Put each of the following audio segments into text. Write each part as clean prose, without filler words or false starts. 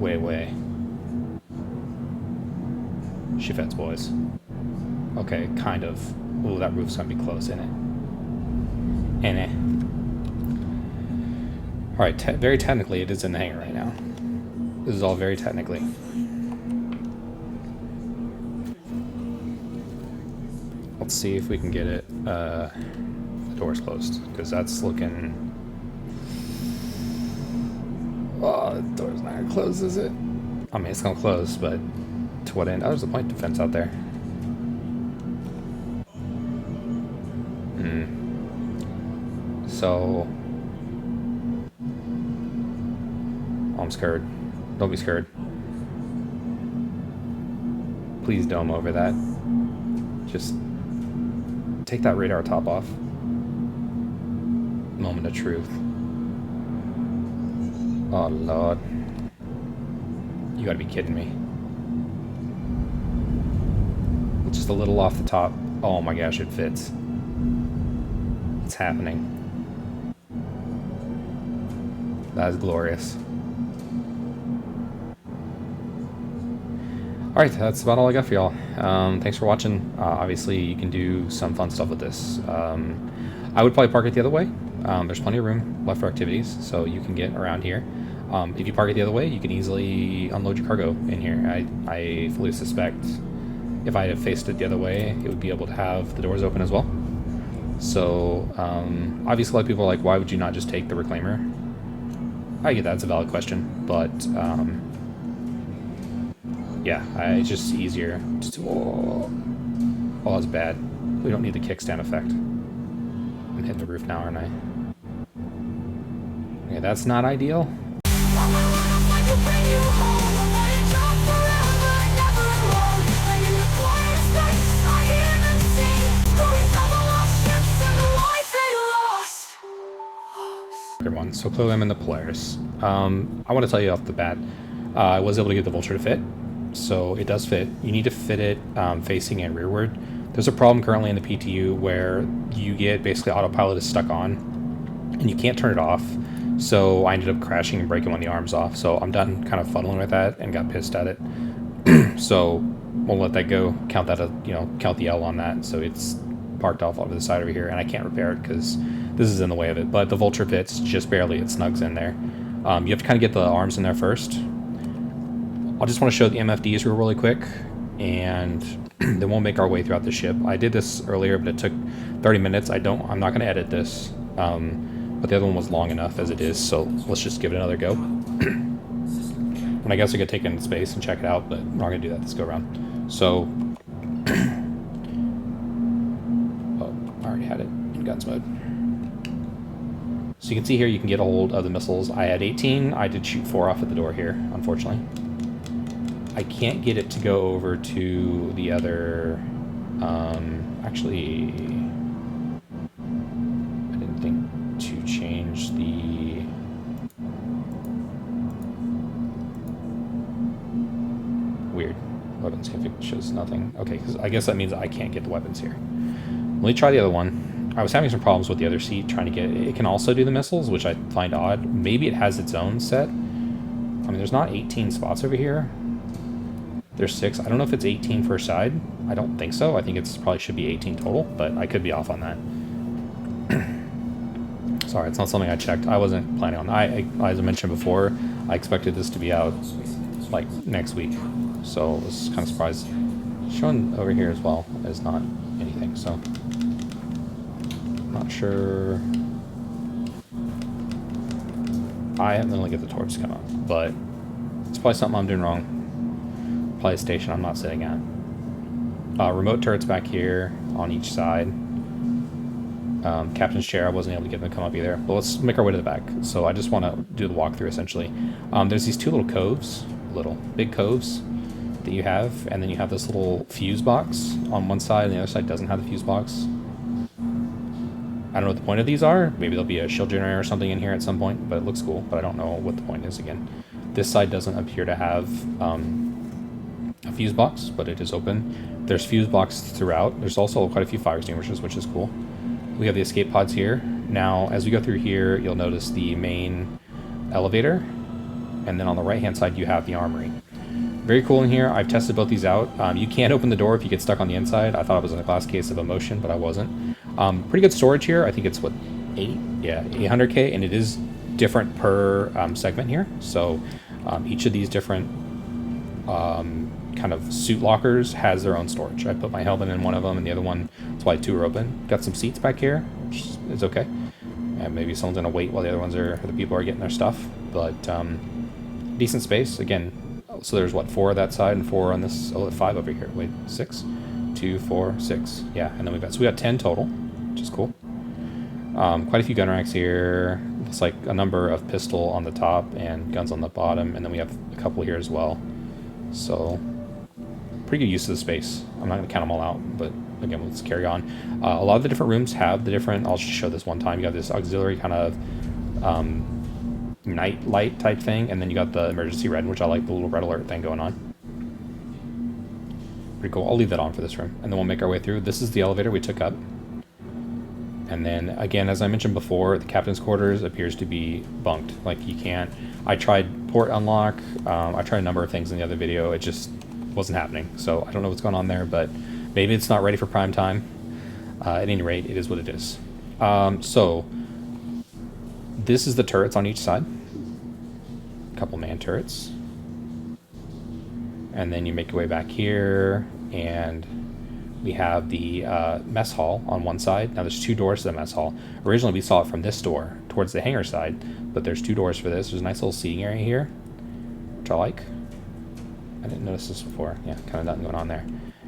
way. She fits, boys. Okay, kind of. Ooh, that roof's gonna be close, ain't it? Ain't it? Alright, very technically it is in the hangar right now. This is all very technically. Let's see if we can get it, the door's closed, because that's looking... Oh, the door's not gonna close, is it? I mean, it's gonna close, but to what end? Oh, there's a point defense out there. So... Oh, I'm scared. Don't be scared. Please dome over that. Just take that radar top off. Moment of truth. Oh, Lord. You gotta be kidding me. Just a little off the top. Oh my gosh, it fits. It's happening. That is glorious. Alright, that's about all I got for y'all. Thanks for watching. Obviously, you can do some fun stuff with this. I would probably park it the other way. There's plenty of room left for activities, so you can get around here. If you park it the other way, you can easily unload your cargo in here. I fully suspect if I had faced it the other way, it would be able to have the doors open as well. So, obviously a lot of people are like, why would you not just take the reclaimer? I get that, it's a valid question, but, yeah, it's just easier. Oh, that's bad. We don't need the kickstand effect. I'm hitting the roof now, aren't I? Okay, that's not ideal. One. So clearly I'm in the Polaris. I want to tell you off the bat, I was able to get the Vulture to fit, so it does fit. You need to fit it facing and rearward. There's a problem currently in the PTU where you get basically autopilot is stuck on and you can't turn it off, so I ended up crashing and breaking one of the arms off. So I'm done kind of fuddling with that and got pissed at it. So we'll let that go, count that, count the L on that. So it's parked off over the side over here and I can't repair it because this is in the way of it, but the Vulture fits just barely. It snugs in there. You have to kind of get the arms in there first. I just want to show the MFDs really quick, and then we'll make our way throughout the ship. I did this earlier, but it took 30 minutes. I'm not going to edit this, but the other one was long enough as it is, so let's just give it another go. And I guess I could take it in space and check it out, but we're not going to do that this go around. So, oh, I already had it in guns mode. So you can see here you can get a hold of the missiles. I had 18. I did shoot 4 off at the door here, unfortunately. I can't get it to go over to the other... actually... I didn't think to change the... Weird. Weapons config shows nothing. Okay, because I guess that means I can't get the weapons here. Let me try the other one. I was having some problems with the other seat trying to get it. It can also do the missiles, which I find odd. Maybe it has its own set. I mean, there's not 18 spots over here. There's 6. I don't know if it's 18 per side. I don't think so. I think it's probably should be 18 total, but I could be off on that. Sorry, it's not something I checked. I wasn't planning on. As I mentioned before, I expected this to be out like next week, so I was kind of surprised. Showing over here as well is not anything, so. Not sure. I haven't really get the torch to come up, but it's probably something I'm doing wrong. Probably a station I'm not sitting at. Remote turrets back here on each side. Captain's chair, I wasn't able to get them to come up either. But let's make our way to the back. So I just want to do the walkthrough essentially. There's these 2 little coves, big coves that you have, and then you have this little fuse box on one side, and the other side doesn't have the fuse box. I don't know what the point of these are. Maybe there'll be a shield generator or something in here at some point, but it looks cool, but I don't know what the point is again. This side doesn't appear to have a fuse box, but it is open. There's fuse boxes throughout. There's also quite a few fire extinguishers, which is cool. We have the escape pods here. Now, as we go through here, you'll notice the main elevator and then on the right-hand side you have the armory. Very cool in here. I've tested both these out. You can't open the door if you get stuck on the inside. I thought it was in a glass case of emotion, but I wasn't. Pretty good storage here. I think it's, what, 800K, and it is different per segment here. So each of these different kind of suit lockers has their own storage. I put my helmet in one of them, and the other one, that's why 2 are open. Got some seats back here, which is okay. And maybe someone's gonna wait while the other ones are, the people are getting their stuff. But decent space again. So there's what, 4 on that side and 4 on this. Oh, 5 over here. Wait, 6, 2, 4, 6. Yeah, and then we got 10 total, which is cool. Quite a few gun racks here. Looks like a number of pistol on the top and guns on the bottom, and then we have a couple here as well. So pretty good use of the space. I'm not going to count them all out, but again, let's carry on. A lot of the different rooms have the different, I'll just show this one time. You got this auxiliary kind of night light type thing, and then you got the emergency red, which I like, the little red alert thing going on. Pretty cool. I'll leave that on for this room, and then we'll make our way through. This is the elevator we took up. And then again, as I mentioned before, the captain's quarters appears to be bunked. Like, you can't, I tried port unlock, I tried a number of things in the other video, it just wasn't happening. So I don't know what's going on there, but maybe it's not ready for prime time. At any rate, it is what it is. So this is the turrets on each side. A couple man turrets. And then you make your way back here, and we have the mess hall on one side. Now there's 2 doors to the mess hall. Originally we saw it from this door towards the hangar side, but there's 2 doors for this. There's a nice little seating area here, which I like. I didn't notice this before. Yeah, kind of nothing going on there.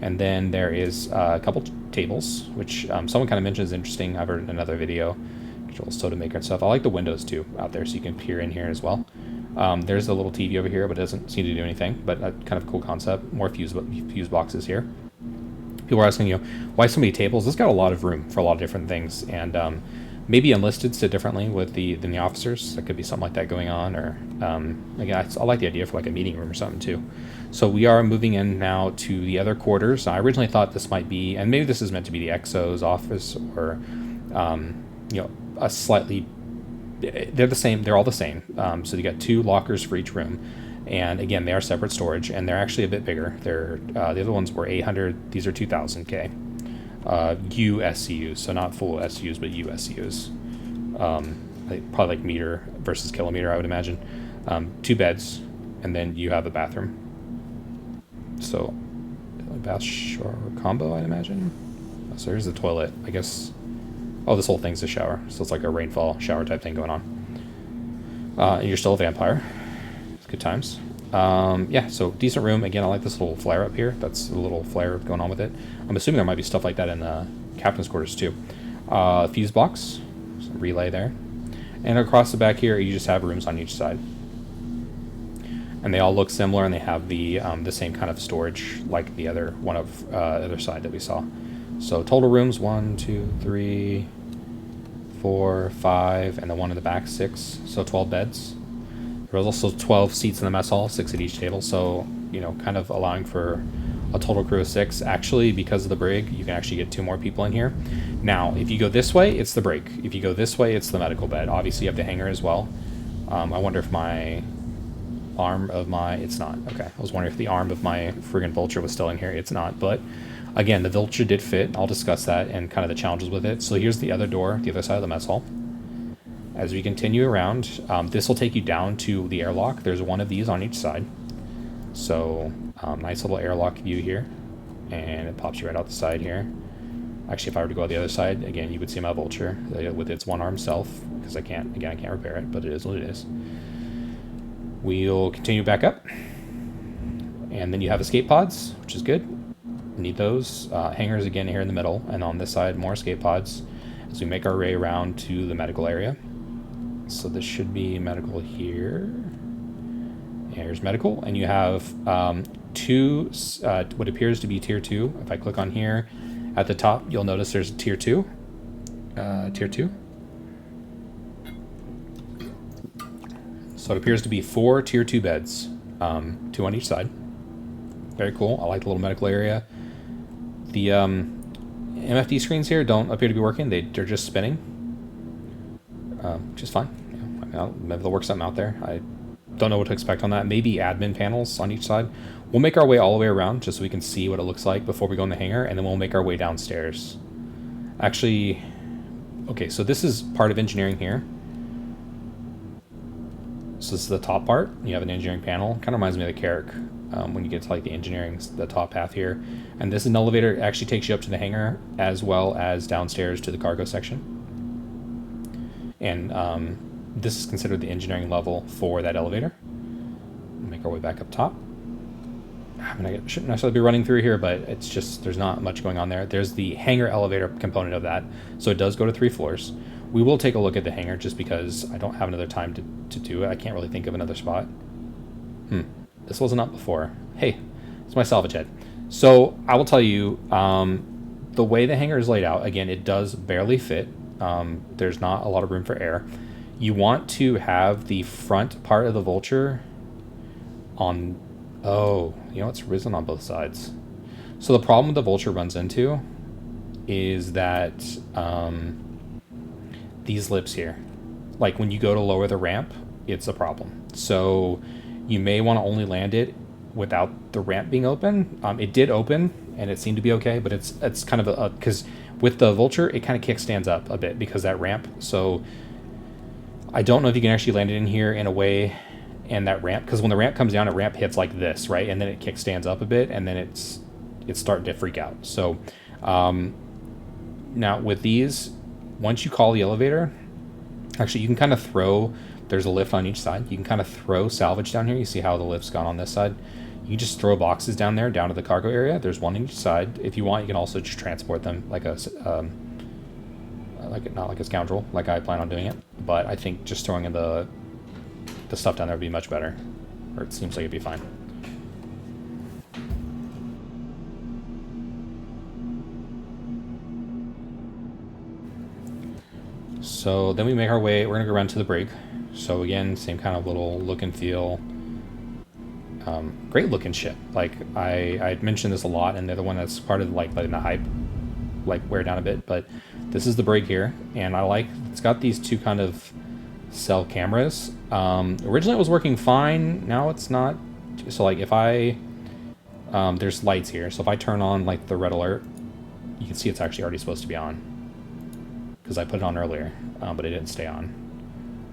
And then there is a couple tables, which someone kind of mentioned is interesting. I've heard in another video. Control soda maker and stuff. I like the windows too out there, so you can peer in here as well. There's a little TV over here, but it doesn't seem to do anything. But a kind of cool concept. More fuse boxes here. People are asking, why so many tables? This got a lot of room for a lot of different things, and maybe enlisted sit differently with than the officers. There could be something like that going on, or again, I like the idea for like a meeting room or something too. So we are moving in now to the other quarters. I originally thought this might be, and maybe this is meant to be the XO's office, or a slightly. They're the same. They're all the same. So you got 2 lockers for each room. And again, they are separate storage, and they're actually a bit bigger. They're the other ones were 800. These are 2,000K USCUs, so not full SCUs, but USCUs. Probably like meter versus kilometer, I would imagine. 2 beds, and then you have a bathroom. So a bath shower combo, I'd imagine. So here's the toilet, I guess. Oh, this whole thing's a shower, so it's like a rainfall shower type thing going on. And you're still a vampire. Good times. Yeah, so decent room. Again, I like this little flare up here. That's a little flare going on with it. I'm assuming there might be stuff like that in the captain's quarters too. Fuse box, some relay there. And across the back here, you just have rooms on each side. And they all look similar, and they have the same kind of storage like the other one of other side that we saw. So total rooms, 1, 2, 3, 4, 5, and the one in the back, 6. So 12 beds. There was also 12 seats in the mess hall, 6 at each table, so, kind of allowing for a total crew of 6. Actually, because of the brig, you can actually get 2 more people in here. Now, if you go this way, it's the brig. If you go this way, it's the medical bed. Obviously, you have the hangar as well. I wonder if my arm of my... It's not. Okay. I was wondering if the arm of my friggin' vulture was still in here. It's not, but... Again, the vulture did fit. I'll discuss that and kind of the challenges with it. So here's the other door, the other side of the mess hall. As we continue around, this will take you down to the airlock. There's one of these on each side. So, nice little airlock view here. And it pops you right out the side here. Actually, if I were to go out the other side, again, you would see my vulture with its one-armed self, because I can't repair it, but it is what it is. We'll continue back up. And then you have escape pods, which is good. Need those. Hangars again here in the middle, and on this side, more escape pods as we make our way around to the medical area. So this should be medical here. Here's medical, and you have 2 what appears to be tier 2. If I click on here at the top, you'll notice there's a tier 2. Tier 2. So it appears to be 4 tier 2 beds, 2 on each side. Very cool. I like the little medical area. The MFD screens here don't appear to be working. They're just spinning, which is fine. Maybe they'll work something out there. don't know what to expect on that. Maybe admin panels on each side. We'll make our way all the way around just so we can see what it looks like before we go in the hangar, and then we'll make our way downstairs. Actually, okay, so this is part of engineering here. So this is the top part. You have an engineering panel. Kind of reminds me of the Carrick when you get to like the engineering, the top half here. And this is an elevator. It actually takes you up to the hangar as well as downstairs to the cargo section. And this is considered the engineering level for that elevator. We'll make our way back up top. I mean, I shouldn't necessarily be running through here, but it's just, there's not much going on there. There's the hangar elevator component of that. So it does go to 3 floors. We will take a look at the hangar just because I don't have another time to do it. I can't really think of another spot. This wasn't up before. Hey, it's my salvage head. So I will tell you, the way the hangar is laid out, again, it does barely fit. There's not a lot of room for air. You want to have the front part of the Vulture on... Oh, you know, it's risen on both sides. So the problem the Vulture runs into is that these lips here, like when you go to lower the ramp, it's a problem. So you may want to only land it without the ramp being open. It did open and it seemed to be okay, but it's kind of because with the Vulture, it kind of kickstands up a bit because that ramp. So I don't know if you can actually land it in here in a way. And that ramp, because when the ramp comes down, a ramp hits like this, right? And then it kickstands up a bit, and then it's starting to freak out. So now with these, once you call the elevator, actually you can kind of throw, there's a lift on each side. You can kind of throw salvage down here. You see how the lift's gone on this side. You can just throw boxes down there, down to the cargo area. There's one on each side. If you want, you can also just transport them like a, not like a scoundrel, like I plan on doing it. But I think just throwing in the stuff down there would be much better, or it seems like it'd be fine. So then we make our way, we're gonna go around to the brig. So again, same kind of little look and feel. Great looking ship. Like I mentioned this a lot, and they're the one that's part of like letting the hype like wear down a bit, but this is the brig here, and I like, it's got these two kind of cell cameras. Originally it was working fine, now it's not. So like if I there's lights here, so if I turn on like the red alert, you can see it's actually already supposed to be on because I put it on earlier, but it didn't stay on.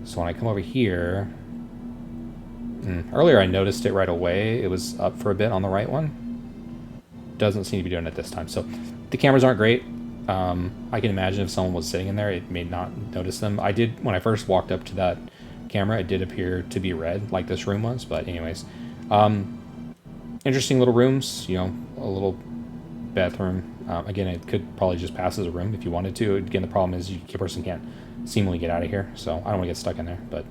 So when I come over here, earlier I noticed it right away, it was up for a bit on the right one. Doesn't seem to be doing it this time. So the cameras aren't great. I can imagine if someone was sitting in there, it may not notice them. I did, when I first walked up to that camera, it did appear to be red, like this room was, but anyways. Interesting little rooms, you know, a little bathroom. Again, it could probably just pass as a room if you wanted to. Again, the problem is a person can't seemingly get out of here, so I don't want to get stuck in there, but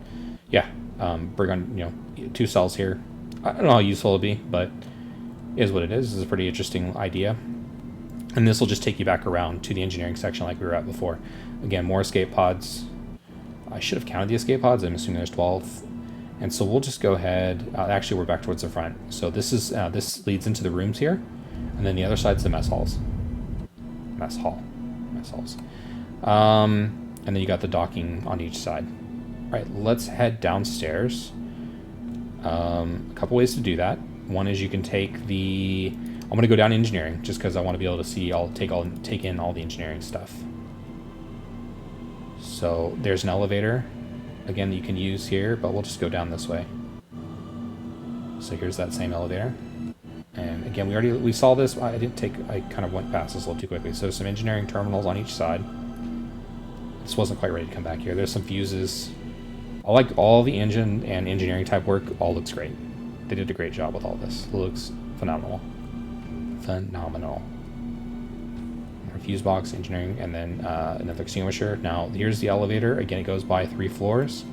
yeah, bring on, you know, 2 cells here. I don't know how useful it'll be, but it is what it is. This is a pretty interesting idea. And this will just take you back around to the engineering section like we were at before. Again, more escape pods. I should have counted the escape pods. I'm assuming there's 12. And so we'll just go ahead. Actually, we're back towards the front. So this is this leads into the rooms here. And then the other side's the mess halls. Mess halls. And then you got the docking on each side. All right, let's head downstairs. A couple ways to do that. One is you can take the... I'm going to go down engineering just because I want to be able to see, take in all the engineering stuff. So there's an elevator, again, that you can use here, but we'll just go down this way. So here's that same elevator. And again, we saw this. I kind of went past this a little too quickly. So some engineering terminals on each side. This wasn't quite ready to come back here. There's some fuses. I like all the engine and engineering type work. All looks great. They did a great job with all this. It looks phenomenal. Phenomenal. Fuse box, engineering, and then another extinguisher. Now here's the elevator. Again, it goes by 3 floors.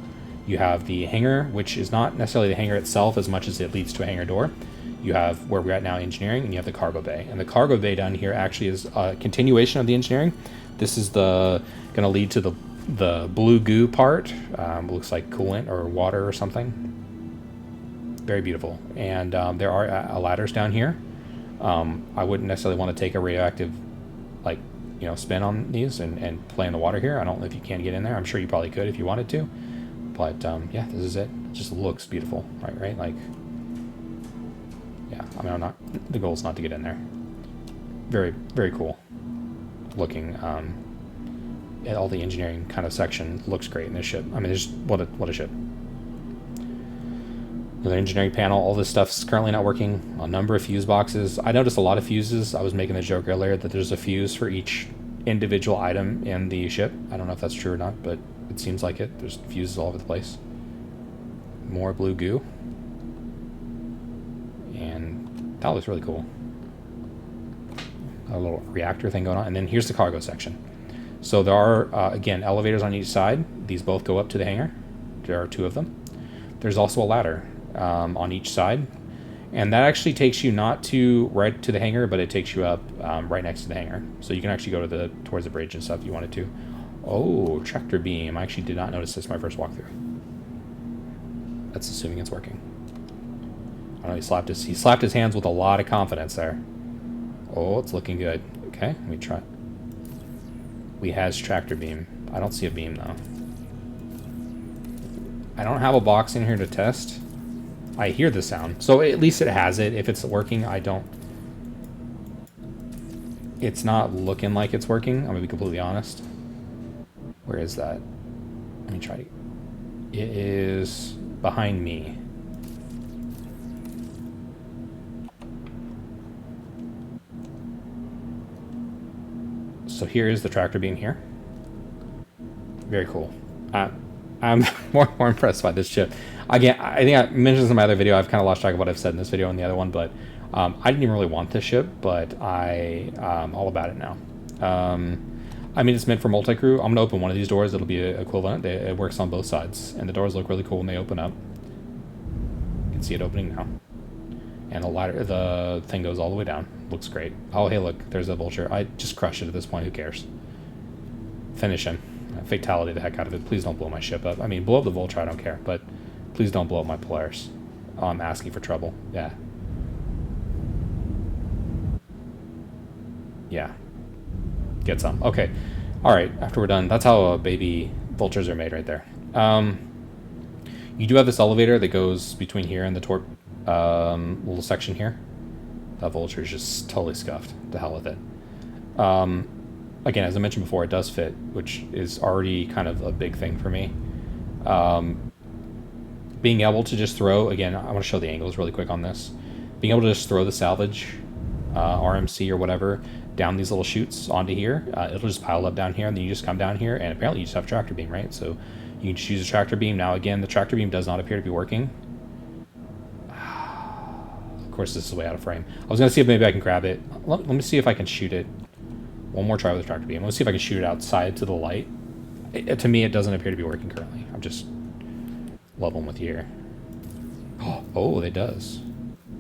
You have the hangar, which is not necessarily the hangar itself as much as it leads to a hangar door. You have where we're at now, engineering, and you have the cargo bay. And the cargo bay down here actually is a continuation of the engineering. This is going to lead to the blue goo part. Looks like coolant or water or something. Very beautiful. And there are ladders down here. I wouldn't necessarily want to take a radioactive, like, you know, spin on these and play in the water here. I don't know if you can get in there. I'm sure you probably could if you wanted to. But yeah, this is it. It just looks beautiful, right? Like, yeah. I mean, I'm not. The goal is not to get in there. Very, very cool looking. All the engineering kind of section looks great in this ship. I mean, there's what a ship. The engineering panel, all this stuff's currently not working. A number of fuse boxes. I noticed a lot of fuses. I was making the joke earlier that there's a fuse for each individual item in the ship. I don't know if that's true or not, but it seems like it. There's fuses all over the place. More blue goo. And that looks really cool. A little reactor thing going on. And then here's the cargo section. So there are, again, elevators on each side. These both go up to the hangar. There are 2 of them. There's also a ladder on each side. And that actually takes you not right to the hangar, but it takes you up right next to the hangar. So you can actually go to towards the bridge and stuff if you wanted to. Oh, tractor beam. I actually did not notice this my first walkthrough. That's assuming it's working. I don't know, he slapped his hands with a lot of confidence there. Oh, it's looking good. Okay, let me try. We has tractor beam. I don't see a beam though. I don't have a box in here to test. I hear the sound. So at least it has it. If it's working, I don't... It's not looking like it's working. I'm gonna be completely honest. Where is that? Let me try to... It is behind me. So here is the tractor beam here. Very cool. I'm more impressed by this ship. Again, I think I mentioned this in my other video. I've kind of lost track of what I've said in this video and the other one, but I didn't even really want this ship, but I'm all about it now. I mean, it's meant for multi-crew. I'm going to open one of these doors. It'll be equivalent. It works on both sides, and the doors look really cool when they open up. You can see it opening now. And the thing goes all the way down. Looks great. Oh, hey, look, there's a vulture. I just crushed it at this point. Who cares? Finish him. Fatality the heck out of it. Please don't blow my ship up. I mean, blow up the vulture, I don't care, but please don't blow up my Polaris. Oh, I'm asking for trouble. Yeah. Yeah. Get some. Okay. All right, after we're done, that's how baby vultures are made right there. You do have this elevator that goes between here and the torp little section here. That vulture is just totally scuffed. The hell with it. Again, as I mentioned before, it does fit, which is already kind of a big thing for me. Being able to just throw, again, I want to show the angles really quick on this. Being able to just throw the salvage, RMC or whatever, down these little chutes onto here, it'll just pile up down here, and then you just come down here, and apparently you just have a tractor beam, right? So you can just use a tractor beam. Now, again, the tractor beam does not appear to be working. Of course, this is way out of frame. I was going to see if maybe I can grab it. Let me see if I can shoot it. One more try with the tractor beam. Let's see if I can shoot it outside to the light. To me, it doesn't appear to be working currently. I'm just leveling with you here. Oh, it does.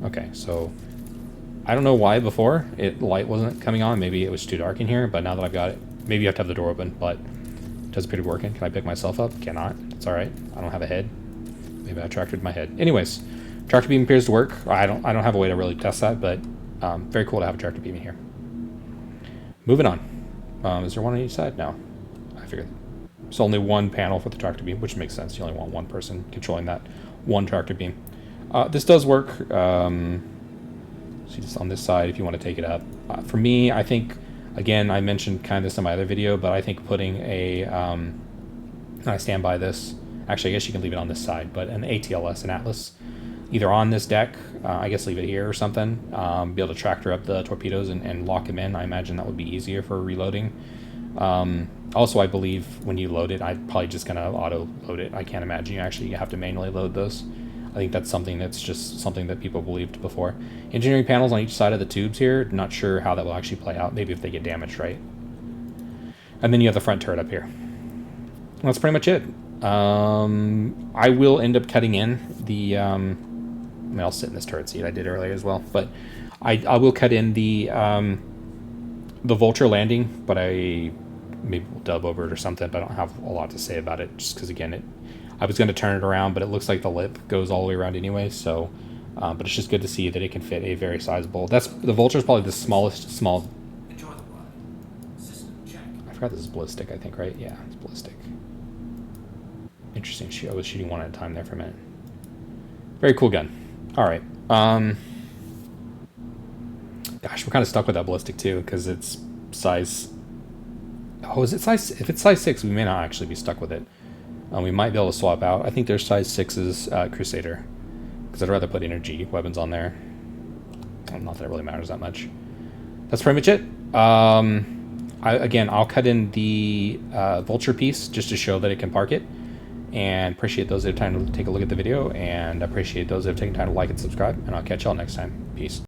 Okay, so I don't know why before light wasn't coming on. Maybe it was too dark in here, but now that I've got it, maybe you have to have the door open, but it does appear to be working. Can I pick myself up? Cannot. It's all right. I don't have a head. Maybe I tractored my head. Anyways, tractor beam appears to work. I don't have a way to really test that, but very cool to have a tractor beam in here. Moving on. Is there one on each side? No. I figured. There's only one panel for the tractor beam, which makes sense. You only want one person controlling that one tractor beam. This does work. See this on this side if you want to take it up. For me, I think, again, I mentioned kind of this in my other video, but I think putting I stand by this. Actually, I guess you can leave it on this side, but an ATLS, an Atlas, either on this deck, I guess leave it here or something, be able to tractor up the torpedoes and lock them in. I imagine that would be easier for reloading. Also, I believe when you load it, I'm probably just going to auto load it. I can't imagine you actually have to manually load those. I think that's something that's just something that people believed before. Engineering panels on each side of the tubes here, not sure how that will actually play out, maybe if they get damaged, right? And then you have the front turret up here. That's pretty much it. I will end up cutting in the, I mean, I'll sit in this turret seat, I did earlier as well, but I will cut in the vulture landing, but I maybe will dub over it or something, but I don't have a lot to say about it, just because, again, I was going to turn it around, but it looks like the lip goes all the way around anyway, so, but it's just good to see that it can fit a very sizable, the vulture is probably the smallest, Enjoy the ride. System check. I forgot this is ballistic, I think, right? Yeah, it's ballistic. Interesting. I was shooting one at a time there for a minute. Very cool gun. All right. Gosh, we're kind of stuck with that ballistic too because it's size. Oh, is it size? If it's size 6, we may not actually be stuck with it. We might be able to swap out. I think there's size 6's Crusader because I'd rather put energy weapons on there. Not that it really matters that much. That's pretty much it. Again, I'll cut in the vulture piece just to show that it can park it. And appreciate those that have time to take a look at the video, and appreciate those that have taken time to like and subscribe. And I'll catch y'all next time. Peace.